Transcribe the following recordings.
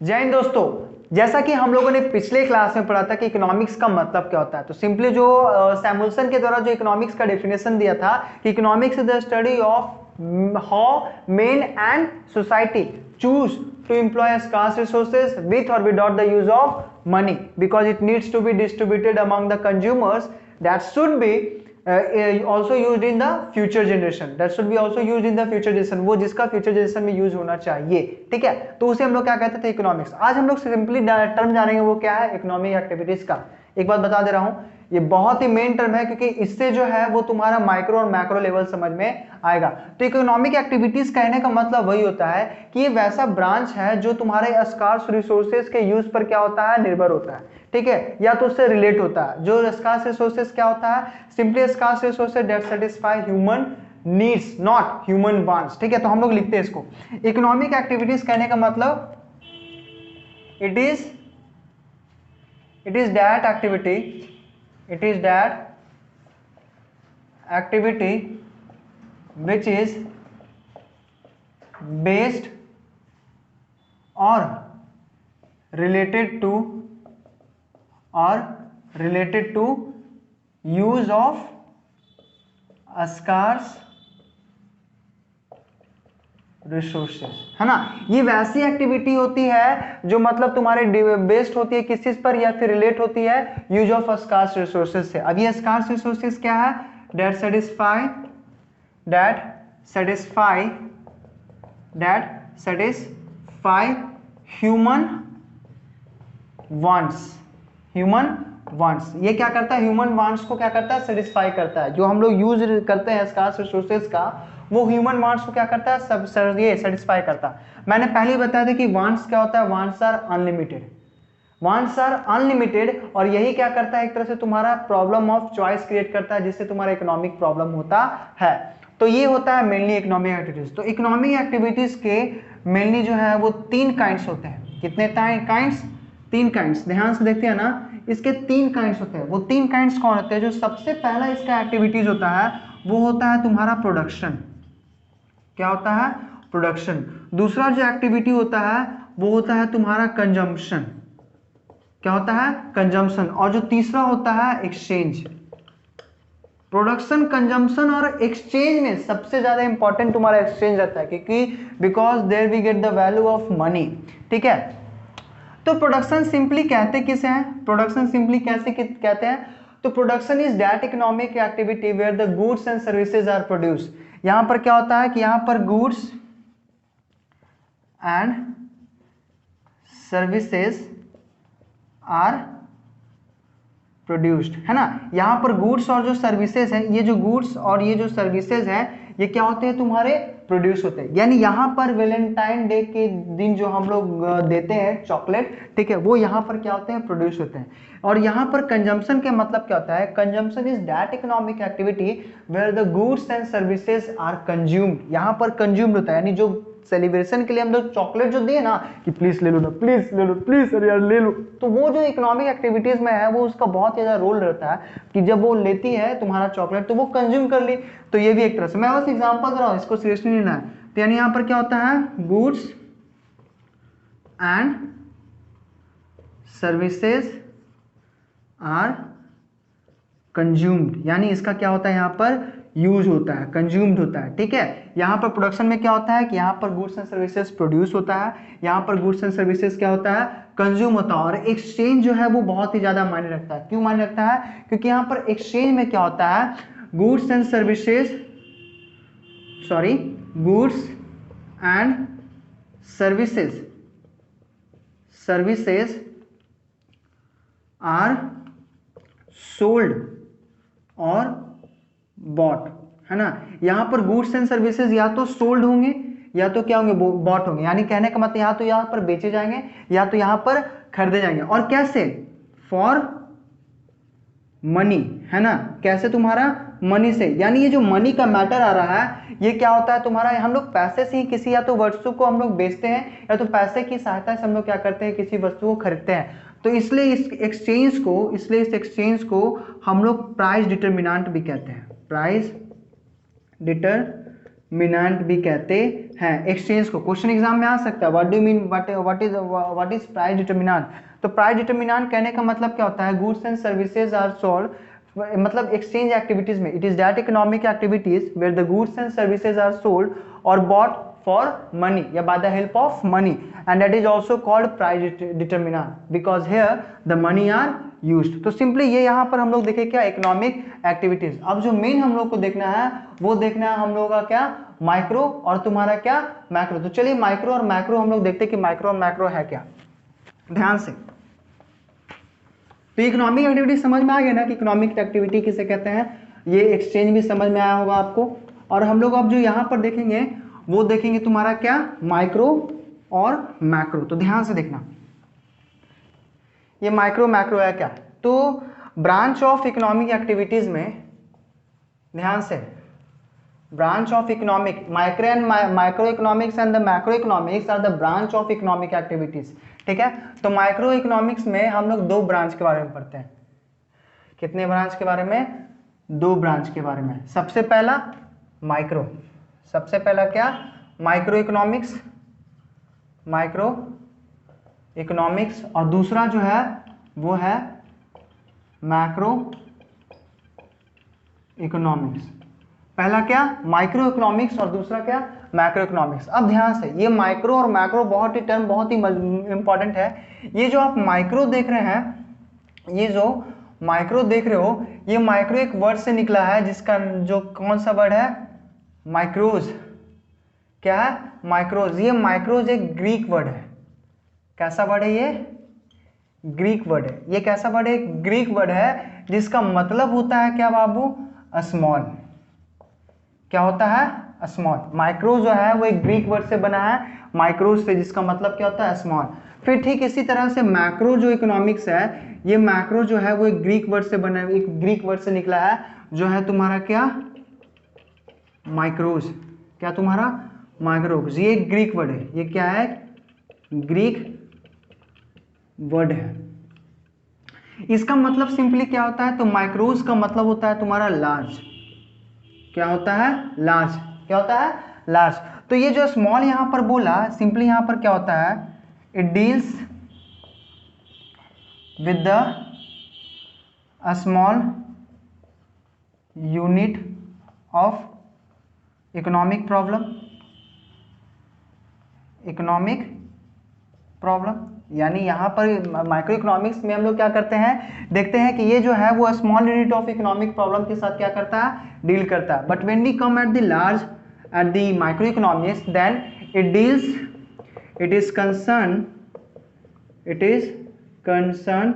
जय हिंद दोस्तों। जैसा कि हम लोगों ने पिछले क्लास में पढ़ा था कि इकोनॉमिक्स का मतलब क्या होता है, तो सिंपली जो सैमुअल्सन के द्वारा जो इकोनॉमिक्स का डेफिनेशन दिया था कि economics is the study of how men and society choose to employ scarce resources with or without the use of money because it needs to be distributed among the consumers that should be also used in the future generation, that should be also used in the future generation, वो जिसका future generation में use होना चाहिए। ठीक है, तो उसे हम लोग क्या कहते थे, इकोनॉमिक्स। आज हम लोग सिंपली टर्म जानेंगे, वो क्या है, इकोनॉमिक एक्टिविटीज का। एक बात बता दे रहा हूं, ये बहुत ही मेन टर्म है क्योंकि इससे जो है वो तुम्हारा माइक्रो और मैक्रो लेवल समझ में आएगा। तो इकोनॉमिक एक्टिविटीज कहने का मतलब वही होता है कि ये वैसा ब्रांच है जो तुम्हारे स्कार्स रिसोर्सेज के यूज पर क्या होता है, निर्भर होता है। ठीक है, या तो उससे रिलेट होता है। जो स्कार्स रिसोर्सेज क्या होता है, simply scarce resources that satisfy human needs not human wants. ठीक है, तो हम लोग लिखते हैं इसको। इकोनॉमिक एक्टिविटीज कहने का मतलब it is that activity which is based or related to use of scarce resources, है ना। ये वैसी एक्टिविटी होती है जो मतलब तुम्हारे बेस्ड होती है किस चीज पर, या फिर रिलेट होती है यूज ऑफ स्कार्स रिसोर्सेज से। अब ये स्कार्स रिसोर्सेज क्या है, दैट सेटिस्फाई ह्यूमन वांट्स। ये क्या करता है, ह्यूमन वांट्स को क्या करता है, सेटिस्फाई करता है। जो हम लोग यूज करते हैं स्कार्स रिसोर्सेज का, वो ह्यूमन वांट्स को क्या करता है, सब ये सेटिस्फाई करता है। मैंने पहले ही बताया था कि वांट्स क्या होता है, वांट्स आर अनलिमिटेड, और यही क्या करता है, एक तरह से तुम्हारा प्रॉब्लम ऑफ चॉइस क्रिएट करता है, जिससे तुम्हारा इकोनॉमिक प्रॉब्लम होता है। तो ये होता है मेनली इकोनॉमिक एक्टिविटीज। तो इकोनॉमिक एक्टिविटीज के मेनली जो है वो 3 काइंड्स होते हैं। कितने काइंड्स, 3 काइंड्स। ध्यान से देखते हैं ना, इसके 3 काइंड्स होते हैं। वो 3 काइंड्स कौन होते हैं, जो सबसे पहला इसका एक्टिविटीज होता है वो होता है तुम्हारा प्रोडक्शन। क्या होता है, प्रोडक्शन। दूसरा जो एक्टिविटी होता है वो होता है तुम्हारा कंजम्पशन। क्या होता है, कंजम्पशन। और जो तीसरा होता है एक्सचेंज। प्रोडक्शन, कंजम्पशन और एक्सचेंज में सबसे ज्यादा इंपॉर्टेंट तुम्हारा एक्सचेंज रहता है, क्योंकि because there we get the value of money. ठीक है, तो प्रोडक्शन सिंपली कहते किसे हैं, प्रोडक्शन सिंपली कैसे कहते हैं, तो production is that economic activity where the goods and services are produce. यहां पर क्या होता है कि यहां पर goods and services are produced, है ना। यहां पर गुड्स और जो सर्विसेज है, ये जो गुड्स और ये जो सर्विसेज है, ये क्या होते हैं, तुम्हारे प्रोड्यूस होते हैं। यानी यहां पर वैलेंटाइन डे के दिन जो हम लोग देते हैं चॉकलेट, ठीक है, वो यहां पर क्या होते हैं, प्रोड्यूस होते हैं। और यहां पर कंजम्पशन के मतलब क्या होता है, consumption is that economic activity where the goods and services are consumed. यहां पर कंज्यूम्ड होता है, यानी जो सेलिब्रेशन के लिए हम लोग चॉकलेट जो दिए ना कि प्लीज ले लो ना, प्लीज ले लो, प्लीज अरे यार ले लो, तो वो जो इकोनॉमिक एक्टिविटीज में है वो उसका बहुत ज्यादा रोल रहता है कि जब वो लेती है तुम्हारा चॉकलेट तो वो कंज्यूम कर ली। तो ये भी एक तरह से, मैं बस एग्जांपल दे रहा हूं, इसको सीरियसली लेना है। तो यानी यहां पर क्या होता है, goods and services are consumed, यानी इसका क्या होता है, यहां पर यूज होता है, कंज्यूम्ड होता है। ठीक है, यहां पर प्रोडक्शन में क्या होता है कि यहां पर गुड्स एंड सर्विसेज प्रोड्यूस होता है, यहां पर गुड्स एंड सर्विसेज क्या होता है, कंज्यूम होता है। और एक्सचेंज जो है वो बहुत ही ज्यादा मायने रखता है। क्यों मायने रखता है, क्योंकि यहां पर एक्सचेंज में क्या होता है, goods and services are sold और बॉट, है ना। यहां पर गुड्स एंड सर्विसेज या तो सोल्ड होंगे या तो क्या होंगे, बॉट होंगे। यानी कहने का मतलब या तो यहां पर बेचे जाएंगे या तो यहां पर खरीदे जाएंगे। और कैसे, फॉर मनी, है ना। कैसे, तुम्हारा मनी से। यानी ये जो मनी का मैटर आ रहा है ये क्या होता है तुम्हारा, हम लोग पैसे से ही किसी या तो वस्तु को हम लोग बेचते हैं या तो पैसे की सहायता से हम लोग क्या करते हैं, किसी वस्तु को खरीदते हैं। तो इसलिए इस एक्सचेंज को हम लोग प्राइस डिटरमिनेंट भी कहते हैं, प्राइस डिटरमिनेंट। डिटर्मिनेंट भी कहते हैं एक्सचेंज को। क्वेश्चन एग्जाम में आ सकता है, what do mean what is price determinant. तो प्राइस डिटर्मिनेंट कहने का मतलब क्या होता है, goods and services are sold, मतलब एक्सचेंज एक्टिविटीज में, it is that economic activities where the goods and services are sold और बॉट for money या by the help of money, and that is also called price determinant because here the money are used। तो simply ये यहाँ पर हम लोग देखें क्या, इकोनॉमिक एक्टिविटीज। अब जो मेन हम लोग को देखना है वो देखना है हम लोग का क्या, माइक्रो और तुम्हारा क्या, मैक्रो। तो चलिए माइक्रो और मैक्रो हम लोग देखते हैं कि माइक्रो और मैक्रो है क्या, ध्यान से। तो इकोनॉमिक एक्टिविटी समझ में आ गया ना कि इकोनॉमिक एक्टिविटी किसे कहते हैं, ये एक्सचेंज भी समझ में आया होगा आपको। और हम लोग अब जो यहाँ पर देखेंगे वो देखेंगे तुम्हारा क्या, माइक्रो और मैक्रो। तो ध्यान से देखना, ये माइक्रो मैक्रो है क्या। तो ब्रांच ऑफ इकोनॉमिक एक्टिविटीज में, ध्यान से, branch of economic, micro economics and the macro economics are the branch of economic activities, ठीक है। तो माइक्रो इकोनॉमिक्स में हम लोग 2 ब्रांच के बारे में पढ़ते हैं। कितने ब्रांच के बारे में, 2 ब्रांच के बारे में। सबसे पहला माइक्रो, सबसे पहला क्या, माइक्रो इकोनॉमिक्स, माइक्रो इकोनॉमिक्स, और दूसरा जो है वो है मैक्रो इकोनॉमिक्स। पहला क्या, माइक्रो इकोनॉमिक्स, और दूसरा क्या, मैक्रो इकोनॉमिक्स। अब ध्यान से, ये माइक्रो और मैक्रो बहुत ही टर्म बहुत ही इंपॉर्टेंट है। ये जो आप माइक्रो देख रहे हैं, ये जो माइक्रो देख रहे हो, ये माइक्रो एक वर्ड से निकला है जिसका जो कौन सा वर्ड है, माइक्रोज। क्या है, माइक्रोज। ये माइक्रोज एक ग्रीक वर्ड है। कैसा वर्ड है ये, ग्रीक वर्ड है। ये कैसा वर्ड है, ग्रीक वर्ड है जिसका मतलब होता है क्या बाबू, स्मॉल। क्या होता है, स्मॉल। माइक्रो जो है वो एक ग्रीक वर्ड से बना है, माइक्रोज से, जिसका मतलब क्या होता है, स्मॉल। फिर ठीक इसी तरह से मैक्रो जो इकोनॉमिक्स है, ये मैक्रो जो है वो एक ग्रीक वर्ड से बना है, एक ग्रीक वर्ड से निकला है, जो है तुम्हारा क्या, माइक्रोज। क्या तुम्हारा, माइक्रोज। ये एक ग्रीक वर्ड है, ये क्या है, ग्रीक वर्ड है। इसका मतलब सिंपली क्या होता है, तो माइक्रोज का मतलब होता है तुम्हारा लार्ज। क्या होता है, लार्ज। क्या होता है, लार्ज। तो ये जो स्मॉल यहां पर बोला, सिंपली यहां पर क्या होता है, it deals with the small unit of economic problem, economic problem. यानी यहाँ पर माइक्रो इकोनॉमिक्स में हम लोग क्या करते हैं, देखते हैं कि ये जो है वो small unit of economic problem के साथ क्या करता है, डील करता है। But when we come at the large, at the micro economics, then it deals, it is concern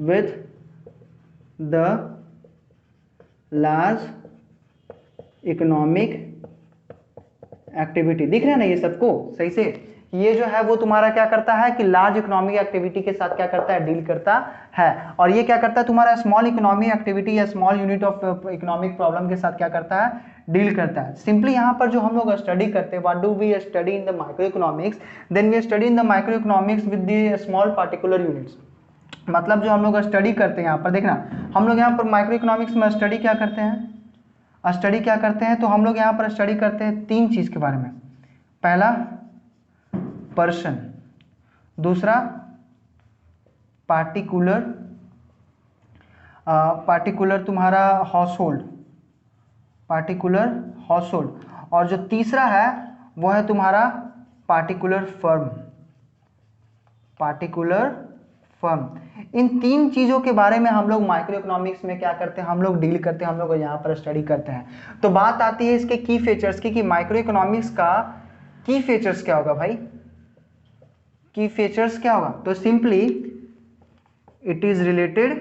with the large economic activity. दिख रहा है ना ये सबको सही से, ये जो है वो तुम्हारा क्या करता है कि लार्ज इकोनॉमिक एक्टिविटी के साथ क्या करता है, डील करता है। और ये क्या करता है, तुम्हारा स्मॉल इकोनॉमिक एक्टिविटी या small unit of economic problem के साथ क्या करता है, डील करता है। सिंपली यहाँ पर जो हम लोग स्टडी करते हैं, what do we study in the micro economics, then we study in the micro economics with the small particular units. मतलब जो हम लोग स्टडी करते हैं, यहाँ पर देखना, हम लोग यहाँ पर माइक्रो इकोनॉमिक्स में स्टडी क्या करते हैं, स्टडी क्या करते हैं, तो हम लोग यहाँ पर स्टडी करते हैं 3 चीज के बारे में। पहला पर्सन, दूसरा पार्टिकुलर तुम्हारा हाउसहोल्ड, पार्टिकुलर हाउसहोल्ड, और जो तीसरा है वो है तुम्हारा पार्टिकुलर फर्म, पार्टिकुलर फर्म। इन 3 चीजों के बारे में हम लोग माइक्रो इकोनॉमिक्स में क्या करते हैं, हम लोग डील करते हैं, हम लोग यहाँ पर स्टडी करते हैं। तो बात आती है इसके की फीचर्स की, कि माइक्रो इकोनॉमिक्स का की फीचर्स क्या होगा भाई, की फीचर्स क्या होगा। तो simply it is related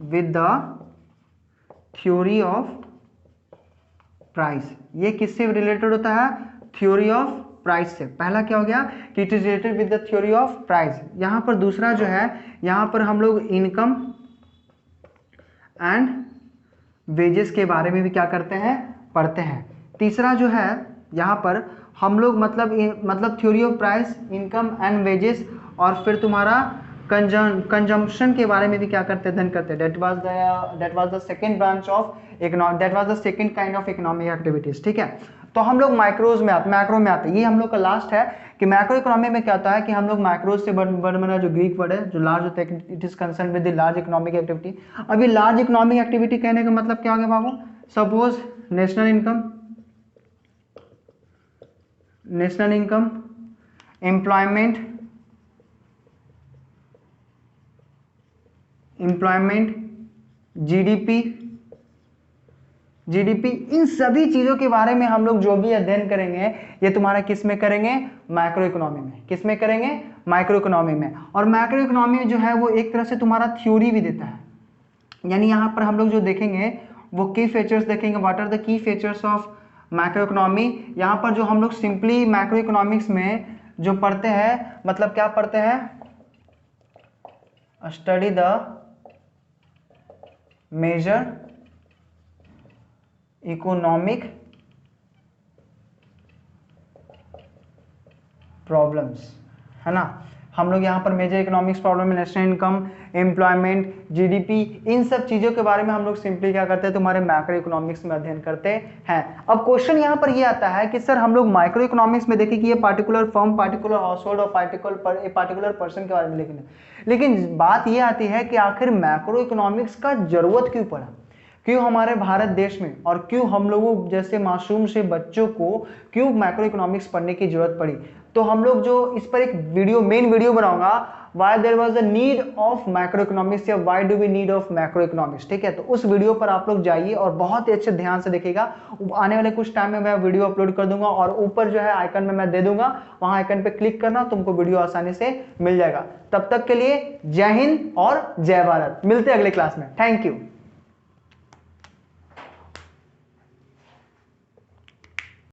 with the theory of price. ये किससे रिलेटेड होता है, थ्योरी ऑफ प्राइस से। पहला क्या हो गया कि it is related with the theory of price. यहां पर दूसरा जो है, यहां पर हम लोग इनकम एंड वेजेस के बारे में भी क्या करते हैं, पढ़ते हैं। तीसरा जो है यहाँ पर हम लोग मतलब theory of price, income and wages, और फिर तुम्हारा कंजम्पशन के बारे में भी क्या करते हैं, अध्ययन करते हैं। That was the second branch of economic, that was the second kind of economic activities. ठीक है, तो हम लोग मैक्रो में आते हैं। ये हम लोग का लास्ट है कि मैक्रो इकोनॉमी में क्या होता है कि हम लोग मैक्रोज से बना जो ग्रीक वर्ड है जो लार्ज होता है, it is concern with the large economic activity. अभी लार्ज इकोनॉमिक एक्टिविटी कहने का मतलब क्या हो गया बाबू, suppose national income, employment, GDP, इन सभी चीजों के बारे में हम लोग जो भी अध्ययन करेंगे ये तुम्हारा किस में करेंगे, मैक्रो इकोनॉमी में। किस में करेंगे, माइक्रो इकोनॉमी में। और मैक्रो इकोनॉमी जो है वो एक तरह से तुम्हारा थ्योरी भी देता है, यानी यहाँ पर हम लोग जो देखेंगे वो की फीचर्स देखेंगे। What are the key features of macro economy. यहाँ पर जो हम लोग सिंपली मैक्रो इकोनॉमिक्स में जो पढ़ते हैं, मतलब क्या पढ़ते हैं, study the major economic problems, है ना। हम लोग यहाँ पर मेजर इकोनॉमिक्स प्रॉब्लम में नेशनल इनकम, एम्प्लॉयमेंट, जीडीपी, इन सब चीजों के बारे में हम लोग सिंपली क्या करते हैं, तुम्हारे मैक्रो इकोनॉमिक्स में अध्ययन करते हैं। अब क्वेश्चन यहाँ पर ये आता है कि सर हम लोग माइक्रो इकोनॉमिक्स में देखें कि ये particular firm, particular house hold और पार्टिकुलर पर्सन के बारे में लिखना, लेकिन बात ये आती है कि आखिर मैक्रो इकोनॉमिक्स का जरूरत क्यों पड़ा, क्यों हमारे भारत देश में, और क्यों हम लोगों जैसे मासूम से बच्चों को क्यों मैक्रो इकोनॉमिक्स पढ़ने की जरूरत पड़ी। तो हम लोग जो इस पर एक मेन वीडियो बनाऊंगा, why there was a need of macroeconomics या why do we need of macroeconomics. ठीक है, तो उस वीडियो पर आप लोग जाइए और बहुत ही अच्छे ध्यान से देखिएगा। आने वाले कुछ टाइम में मैं वीडियो अपलोड कर दूंगा और ऊपर जो है आइकन में मैं दे दूंगा, वहां आइकन पे क्लिक करना, तुमको वीडियो आसानी से मिल जाएगा। तब तक के लिए जय हिंद और जय भारत। मिलते हैं अगले क्लास में। Thank you.